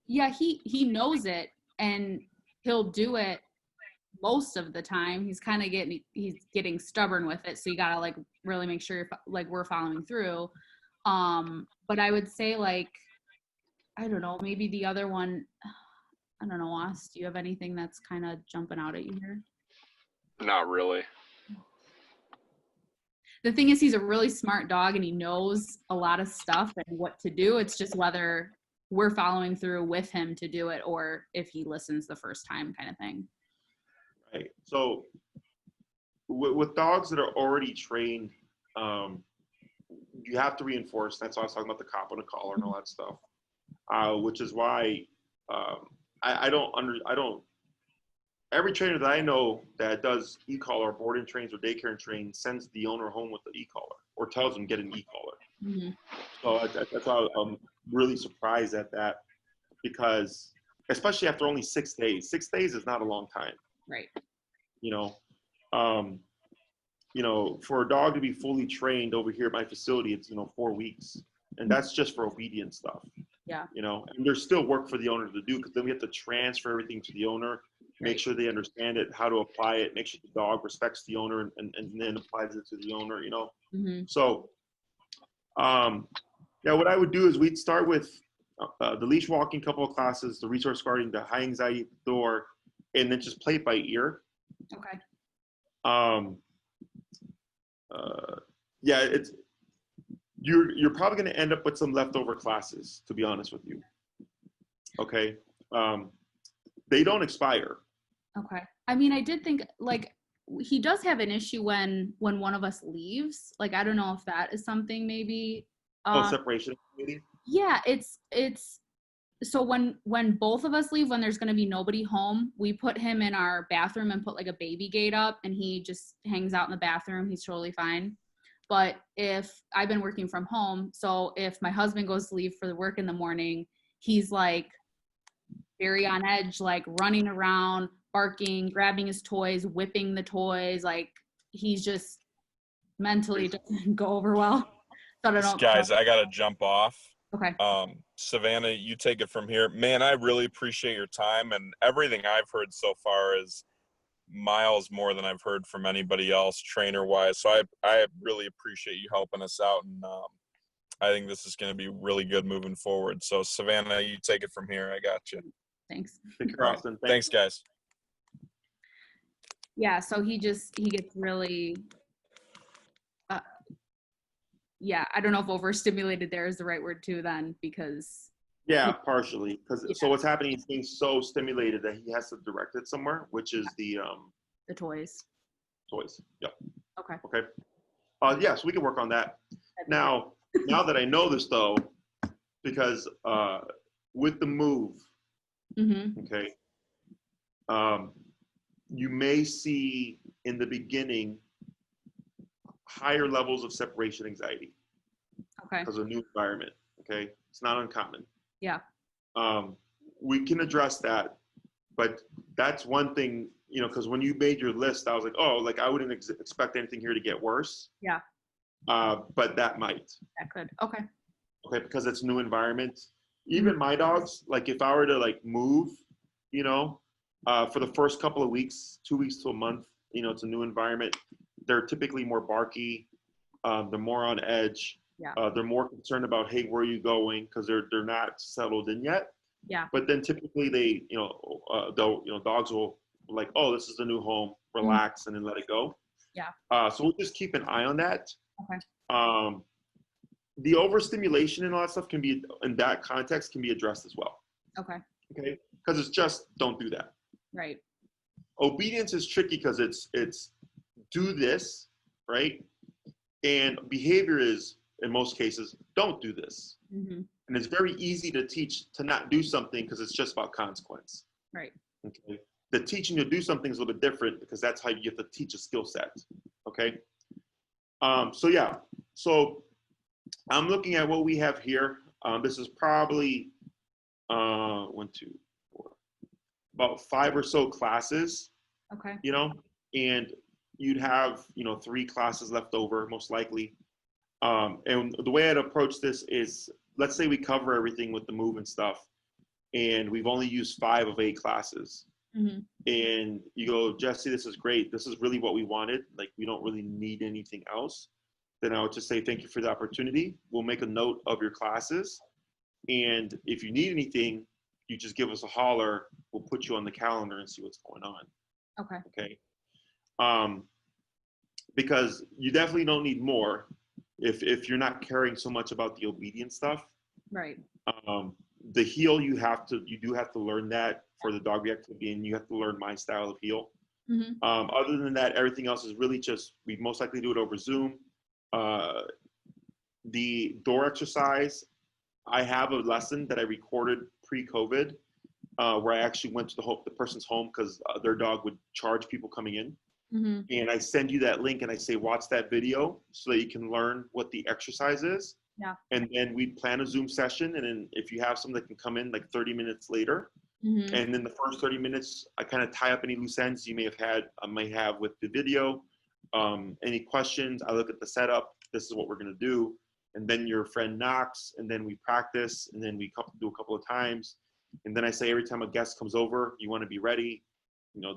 Yeah, he knows it and he'll do it most of the time. He's getting stubborn with it, so you gotta like really make sure we're following through. But I would say, like, I don't know, maybe the other one, I don't know, Oz, do you have anything that's kind of jumping out at you here? Not really. The thing is, he's a really smart dog and he knows a lot of stuff and what to do. It's just whether we're following through with him to do it or if he listens the first time, kind of thing. Right. So with dogs that are already trained, you have to reinforce. That's why I was talking about the cop on the collar and all that stuff, which is why every trainer that I know that does e-collar, board and trains, or daycare and train sends the owner home with the e-collar or tells them get an e-collar. Mm-hmm. So that's why I'm really surprised at that, because especially after only 6 days. 6 days is not a long time. Right. For a dog to be fully trained over here at my facility, it's 4 weeks, and that's just for obedience stuff. Yeah. And there's still work for the owner to do, because then we have to transfer everything to the owner, make sure they understand it, how to apply it, make sure the dog respects the owner and then applies it to the owner. Mm-hmm. So, what I would do is we'd start with the leash walking couple of classes, the resource guarding, the high anxiety door, and then just play it by ear. Okay. You're probably going to end up with some leftover classes, to be honest with you. Okay. They don't expire. Okay. I mean, I did think, like, he does have an issue when one of us leaves. Like, I don't know if that is something maybe. Separation maybe? Yeah, it's so when both of us leave, when there's going to be nobody home, we put him in our bathroom and put like a baby gate up, and he just hangs out in the bathroom. He's totally fine. But if I've been working from home, so if my husband goes to leave for the work in the morning, he's like very on edge, like running around, barking, grabbing his toys, whipping the toys. Like, he's just mentally doesn't go over well. So I don't know. Guys, I got to jump off. Okay. Savannah, you take it from here. Man, I really appreciate your time, and everything I've heard so far is miles more than I've heard from anybody else trainer wise. So I really appreciate you helping us out. And I think this is going to be really good moving forward. So Savannah, you take it from here. I got you. Thanks. Take care, Austin. Thanks, guys. Yeah, so he gets really, yeah, I don't know if overstimulated there is the right word too then, because. Yeah, partially. Because Yeah. so what's happening, he's being so stimulated that he has to direct it somewhere, which is the toys. toys. Yep. Okay. Okay. Yeah, so we can work on that. Now that I know this though, because with the move, Mm-hmm. okay, you may see in the beginning higher levels of separation anxiety Okay. because of a new environment. Okay, it's not uncommon. Yeah. We can address that, but that's one thing, you know, because when you made your list, I was like, oh, like I wouldn't expect anything here to get worse. Yeah. But that might. That could. Okay. Okay, because it's new environment. Even my dogs, like if I were to like move, you know, for the first couple of weeks, 2 weeks to a month, you know, it's a new environment. They're typically more barky. They're more on edge. Yeah. They're more concerned about, hey, where are you going? Because they're not settled in yet. Yeah. But then typically they, they'll, dogs will like, oh, this is the new home, relax, and then let it go. Yeah. So we'll just keep an eye on that. Okay. The overstimulation and all that stuff can be, in that context, can be addressed as well. Okay. Okay. Because it's just, don't do that. Right. Obedience is tricky because it's do this, right? And behavior is, in most cases, don't do this. Mm-hmm. And it's very easy to teach to not do something because it's just about consequence. Right. Okay. The teaching to do something is a little bit different because that's how you have to teach a skill set. Okay. So yeah. So I'm looking at what we have here. This is probably 1, 2, 4, about 5 or so classes. Okay. You know, and you'd have 3 classes left over most likely. And the way I'd approach this is, let's say we cover everything with the move and stuff, and we've only used 5 of 8 classes. Mm-hmm. And you go, Jesse, this is great. This is really what we wanted. Like, we don't really need anything else. Then I would just say, thank you for the opportunity. We'll make a note of your classes. And if you need anything, you just give us a holler. We'll put you on the calendar and see what's going on. Okay. Okay. Because you definitely don't need more if you're not caring so much about the obedience stuff. Right. The heel, you do have to learn that for the dog reactivity, and you have to learn my style of heel. Mm-hmm. Other than that, everything else is really just, we most likely do it over Zoom. The door exercise, I have a lesson that I recorded pre-COVID where I actually went to the person's home because their dog would charge people coming in. Mm-hmm. And I send you that link and I say, watch that video so that you can learn what the exercise is. Yeah. And then we plan a Zoom session. And then if you have someone that can come in like 30 minutes later, Mm-hmm. and then the first 30 minutes, I kind of tie up any loose ends you may have with the video. Any questions, I look at the setup. This is what we're going to do. And then your friend knocks, and then we practice, and then we do a couple of times. And then I say, every time a guest comes over, you want to be ready,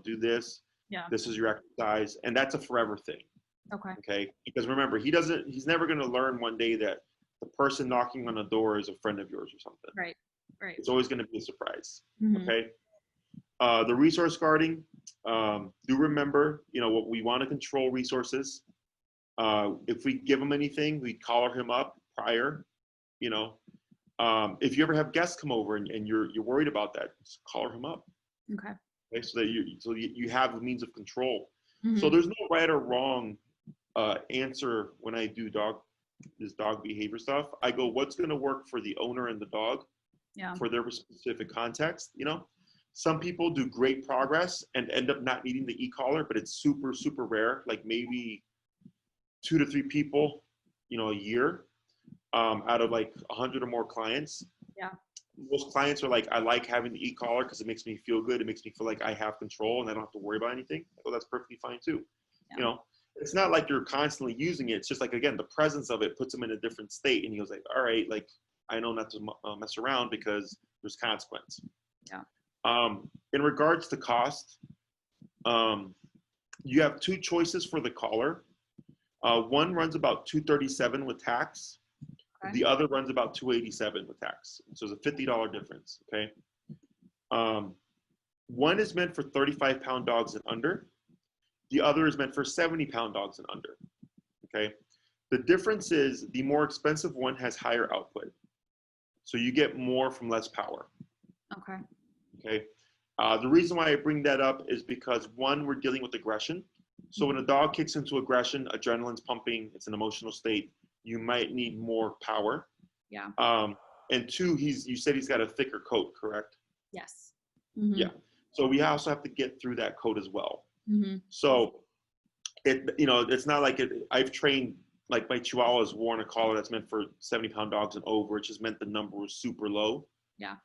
do this. Yeah. This is your exercise. And that's a forever thing. Okay. Okay. Because remember, he's never going to learn one day that the person knocking on the door is a friend of yours or something. Right. Right. It's always going to be a surprise. Mm-hmm. Okay. The resource guarding, do remember, what we want to control resources. If we give him anything, we collar him up prior, if you ever have guests come over and you're worried about that, just collar him up. Okay. So that you have a means of control. Mm-hmm. So there's no right or wrong answer when I do this dog behavior stuff. I go, what's going to work for the owner and the dog? Yeah. For their specific context. Some people do great progress and end up not needing the e-collar, but it's super, super rare, like maybe 2 to 3 people, a year out of like 100 or more clients. Yeah. Most clients are like, I like having the e-collar because it makes me feel good. It makes me feel like I have control and I don't have to worry about anything. That's perfectly fine too. Yeah. It's not like you're constantly using it. It's just like, again, the presence of it puts them in a different state. And he goes like, all right, like, I know not to mess around because there's consequence. Yeah. In regards to cost, you have two choices for the collar. One runs about $237 with tax. Okay. The other runs about $287 with tax. So it's a $50 difference, okay? One is meant for 35-pound dogs and under. The other is meant for 70-pound dogs and under, okay? The difference is the more expensive one has higher output. So you get more from less power. Okay. Okay. The reason why I bring that up is because one, we're dealing with aggression. So when a dog kicks into aggression, adrenaline's pumping, it's an emotional state, you might need more power. Yeah. And two, you said he's got a thicker coat, correct? Yes. Mm-hmm. Yeah. So we also have to get through that coat as well. Mm-hmm. So it's not like I've trained, like my Chihuahua's worn a collar that's meant for 70-pound dogs and over, which just meant the number was super low. Yeah.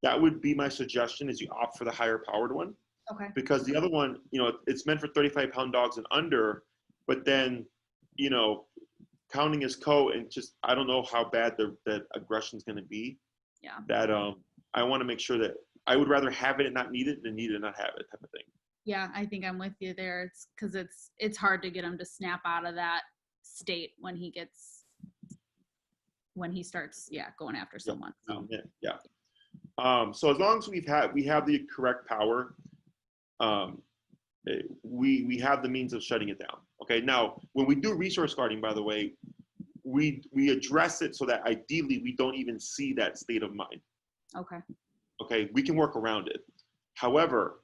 That would be my suggestion, is you opt for the higher powered one. Okay. Because the other one, it's meant for 35-pound dogs and under, but then, counting his coat and just, I don't know how bad that aggression is going to be. Yeah. That I want to make sure that I would rather have it and not need it than need it and not have it type of thing. Yeah, I think I'm with you there. It's because it's hard to get him to snap out of that state when he starts, going after someone. So. Yeah. So as long as we have the correct power, we have the means of shutting it down. Okay. Now, when we do resource guarding, by the way, we address it so that ideally we don't even see that state of mind. Okay. Okay. We can work around it. However,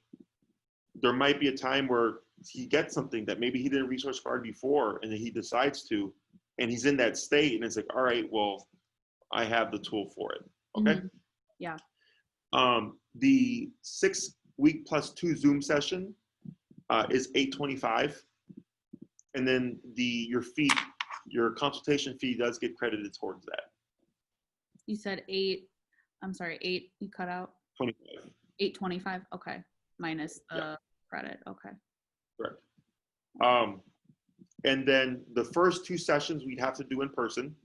there might be a time where he gets something that maybe he didn't resource guard before, and then he decides to, and he's in that state, and it's like, all right, well, I have the tool for it. Okay. Mm-hmm. Yeah. The 6-week plus 2 Zoom session is $825, and then your consultation fee does get credited towards that. You said 8. I'm sorry, 8. You cut out. 25. 825. Okay, minus the credit. Okay. Correct. And then the first 2 sessions we'd have to do in person.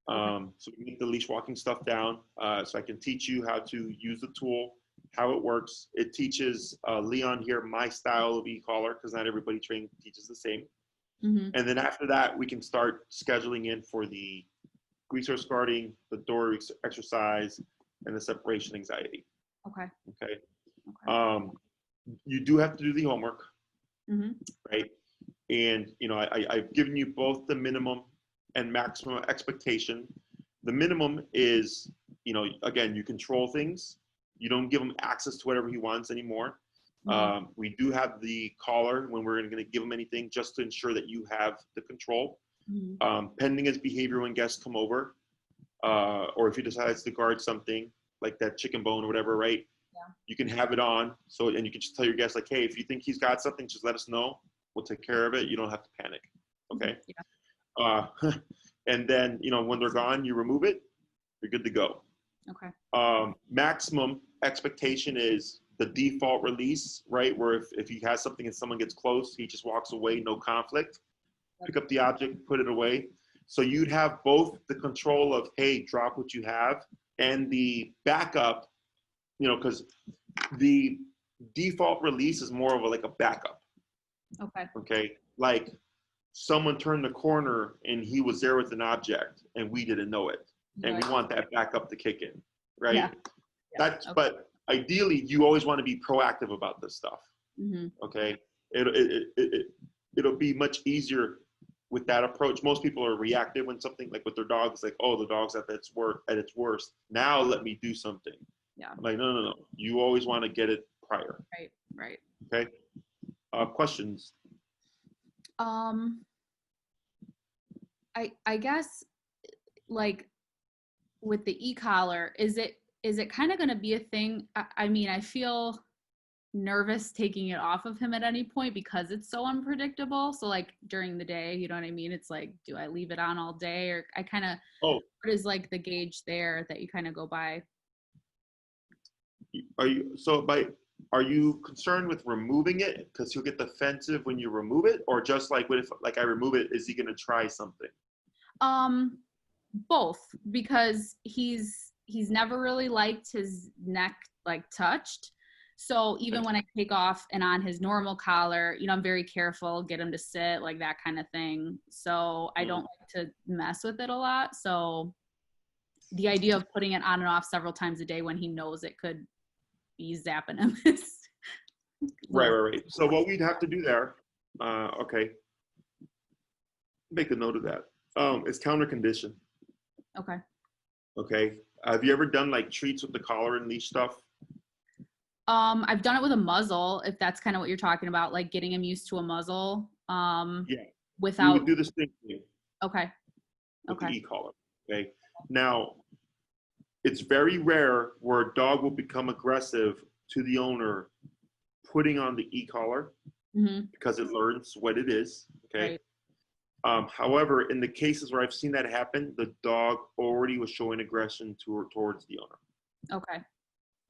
So we get the leash walking stuff down, so I can teach you how to use the tool, how it works. It teaches Leon here my style of e-collar, because not everybody trained teaches the same. Mm-hmm. And then after that, we can start scheduling in for the resource guarding, the door exercise, and the separation anxiety. Okay. Okay. You do have to do the homework, Mm-hmm. right? And I've given you both the minimum and maximum expectation. The minimum is, again, you control things. You don't give him access to whatever he wants anymore. Mm-hmm. We do have the collar when we're going to give him anything, just to ensure that you have the control. Mm-hmm. Pending his behavior when guests come over, or if he decides to guard something like that chicken bone or whatever, right? Yeah. You can have it on. And you can just tell your guests, like, hey, if you think he's got something, just let us know. We'll take care of it. You don't have to panic. Okay. Yeah. And then, when they're gone, you remove it, you're good to go. Okay. Maximum expectation is the default release, right? Where if he has something and someone gets close, he just walks away, no conflict. Pick up the object, put it away. So you'd have both the control of, hey, drop what you have, and the backup, because the default release is more of like a backup. Okay. Like someone turned the corner and he was there with an object and we didn't know it. And we want that backup to kick in, right? Yeah. But ideally you always want to be proactive about this stuff. Mm-hmm. Okay. It'll be much easier with that approach. Most people are reactive when something like with their dog, it's like, oh, the dog's at its worst. Now let me do something. Yeah. I'm like, no. You always want to get it prior. Right. Okay. Questions? I guess, like, with the e-collar, is it kind of going to be a thing? I mean, I feel nervous taking it off of him at any point because it's so unpredictable. So like during the day, you know what I mean? It's like, do I leave it on all day, or I kind of, what is like the gauge there that you kind of go by? Are you concerned with removing it because he'll get defensive when you remove it, or just like what if like I remove it, is he going to try something? Both, because he's never really liked his neck like touched. So even when I take off and on his normal collar, you know, I'm very careful, get him to sit, like that kind of thing. So I don't like to mess with it a lot. So the idea of putting it on and off several times a day when he knows it could be zapping him is Right. So what we'd have to do there, okay, make a note of that, is counter condition. Okay. Okay. Have you ever done like treats with the collar and leash stuff? I've done it with a muzzle, if that's kind of what you're talking about, like getting him used to a muzzle. Yeah. Without. We would do the same thing. Okay. With Okay. the e-collar. Okay. Now, it's very rare where a dog will become aggressive to the owner putting on the e-collar because it learns what it is. Okay. Right. However, in the cases where I've seen that happen, the dog already was showing aggression towards the owner. Okay.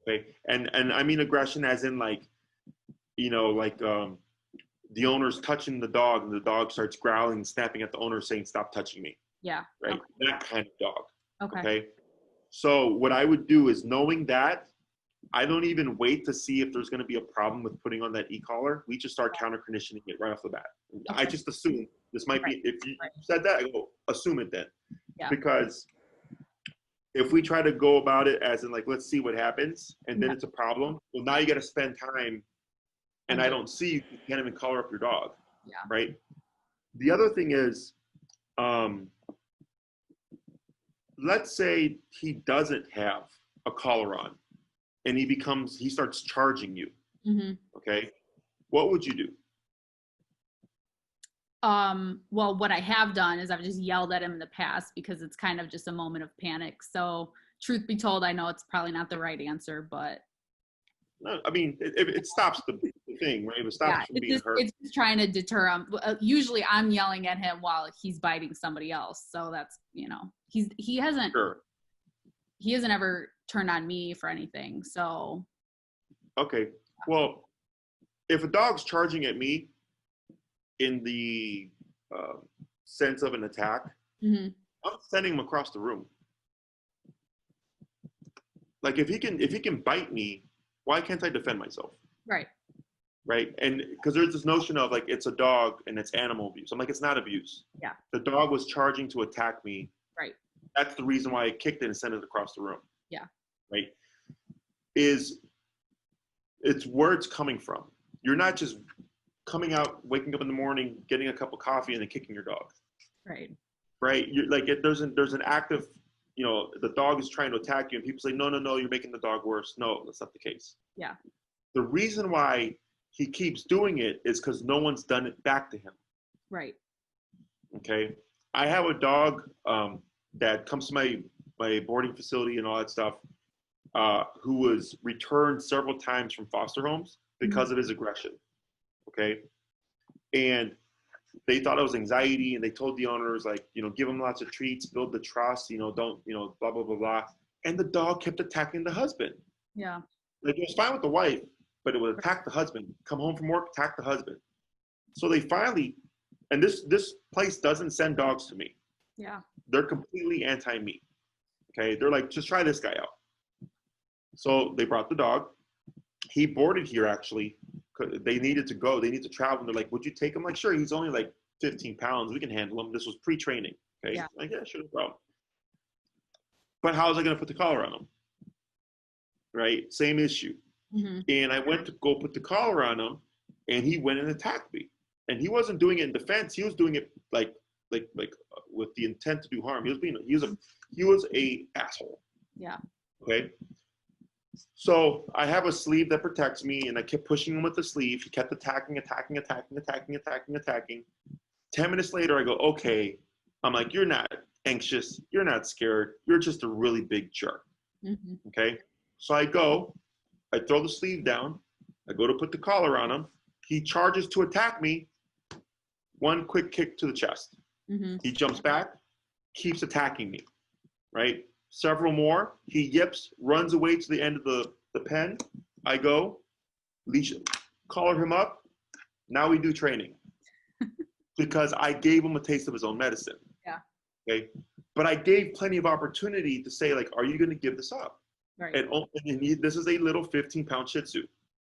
Okay. And I mean aggression as in like, you know, like the owner's touching the dog and the dog starts growling and snapping at the owner saying, "Stop touching me." Yeah. Right. Okay. That kind of dog. Okay. So what I would do is, knowing that, I don't even wait to see if there's going to be a problem with putting on that e-collar. We just start counter conditioning it right off the bat. Okay. I just assume this might be, if you said that, I go, assume it then. Yeah. Because if we try to go about it as in like, let's see what happens, and then it's a problem, well, now you got to spend time, and I don't see you can't even collar up your dog. Yeah. Right. The other thing is, let's say he doesn't have a collar on and he starts charging you. Okay. What would you do? Well, what I have done is I've just yelled at him in the past because it's kind of just a moment of panic. So truth be told, I know it's probably not the right answer, but. No, I mean, it stops the thing, right? It stops from being hurt. It's just trying to deter him. Usually I'm yelling at him while he's biting somebody else. So that's, you know, he hasn't ever turned on me for anything. So. Okay. Well, if a dog's charging at me in the sense of an attack, I'm sending him across the room. Like if he can bite me, why can't I defend myself? Right. Right. And because there's this notion of like, it's a dog and it's animal abuse. I'm like, it's not abuse. Yeah. The dog was charging to attack me. Right. That's the reason why I kicked it and sent it across the room. Yeah. Right. It's where it's coming from. You're not just coming out, waking up in the morning, getting a cup of coffee and then kicking your dog. Right. Right. You're like, there's an active, you know, the dog is trying to attack you and people say, no, you're making the dog worse. No, that's not the case. Yeah. The reason why he keeps doing it is because no one's done it back to him. Right. Okay. I have a dog that comes to my boarding facility and all that stuff, who was returned several times from foster homes because of his aggression. Okay. And they thought it was anxiety, and they told the owners, like, you know, give him lots of treats, build the trust, you know, don't, you know, blah, blah, blah, blah. And the dog kept attacking the husband. Yeah. Like, it was fine with the wife, but it would attack the husband, come home from work, attack the husband. So they finally, and this place doesn't send dogs to me. Yeah. They're completely anti-me. Okay. They're like, just try this guy out. So they brought the dog. He boarded here, actually. They needed to go. They need to travel. And they're like, would you take him? Like, sure, he's only like 15 pounds. We can handle him. This was pre-training. Okay. Yeah. Like, yeah, sure, no problem. But how was I going to put the collar on him? Right? Same issue. And I went to go put the collar on him, and he went and attacked me. And he wasn't doing it in defense. He was doing it like with the intent to do harm. He was a asshole. Yeah. Okay. So I have a sleeve that protects me, and I kept pushing him with the sleeve. He kept attacking. 10 minutes later, I go, okay. I'm like, you're not anxious. You're not scared. You're just a really big jerk. Okay. So I throw the sleeve down. I go to put the collar on him. He charges to attack me. One quick kick to the chest. He jumps back, keeps attacking me. Right. Several more. He yips, runs away to the end of the pen. I go, leash, collar him up. Now we do training. Because I gave him a taste of his own medicine. Yeah. Okay. But I gave plenty of opportunity to say, like, are you going to give this up? Right. And this is a little 15-pound Shih Tzu.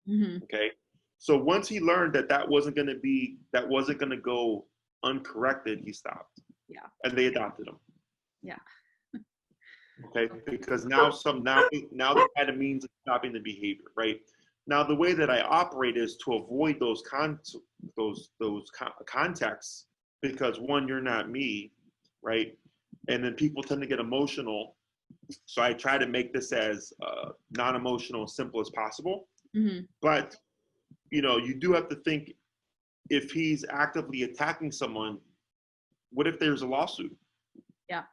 Mm-hmm. Okay. So once he learned that wasn't going to go uncorrected, he stopped. Yeah. And they adopted him. Yeah. Okay. Because now they had a means of stopping the behavior, right? Now the way that I operate is to avoid those contexts, because one, you're not me, right? And then people tend to get emotional. So I try to make this as non-emotional, simple as possible. Mm-hmm. But you do have to think, if he's actively attacking someone, what if there's a lawsuit? Yeah.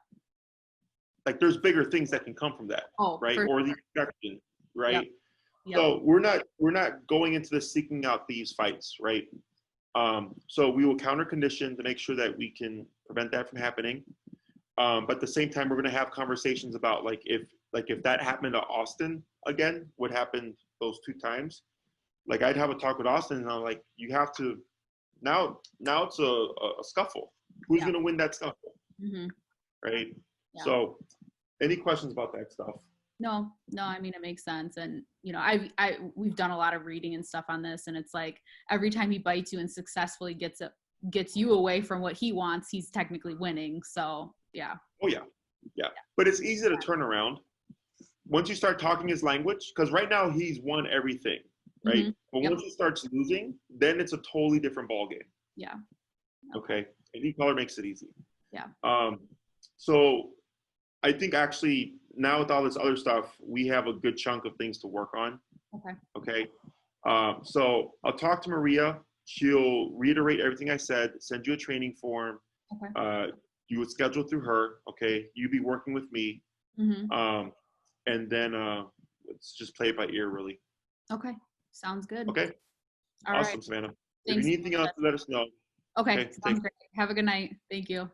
Like, there's bigger things that can come from that, right? Or the infection, right? Yep. So we're not going into this seeking out these fights, right? So we will counter condition to make sure that we can prevent that from happening. But at the same time, we're going to have conversations about if that happened to Austin again, what happened those 2 times. Like, I'd have a talk with Austin, and I'm like, you have to now it's a scuffle. Who's going to win that scuffle? Mm-hmm. Right. Yeah. So, any questions about that stuff? No, I mean, it makes sense. And, we've done a lot of reading and stuff on this, and it's like every time he bites you and successfully gets you away from what he wants, he's technically winning. So, yeah. Oh, yeah. But it's easy to turn around once you start talking his language, because right now he's won everything, right? Mm-hmm. But once he starts losing, then it's a totally different ballgame. Yeah. Okay. Any color makes it easy. Yeah. So I think actually now with all this other stuff, we have a good chunk of things to work on. Okay. So I'll talk to Maria. She'll reiterate everything I said, send you a training form. Okay. You would schedule through her. Okay. You be working with me. Mm-hmm. And then let's just play it by ear, really. Okay. Sounds good. Okay. All awesome, right. Savannah. Thanks. If you need anything else, let us know. Okay. Sounds great. Have a good night. Thank you.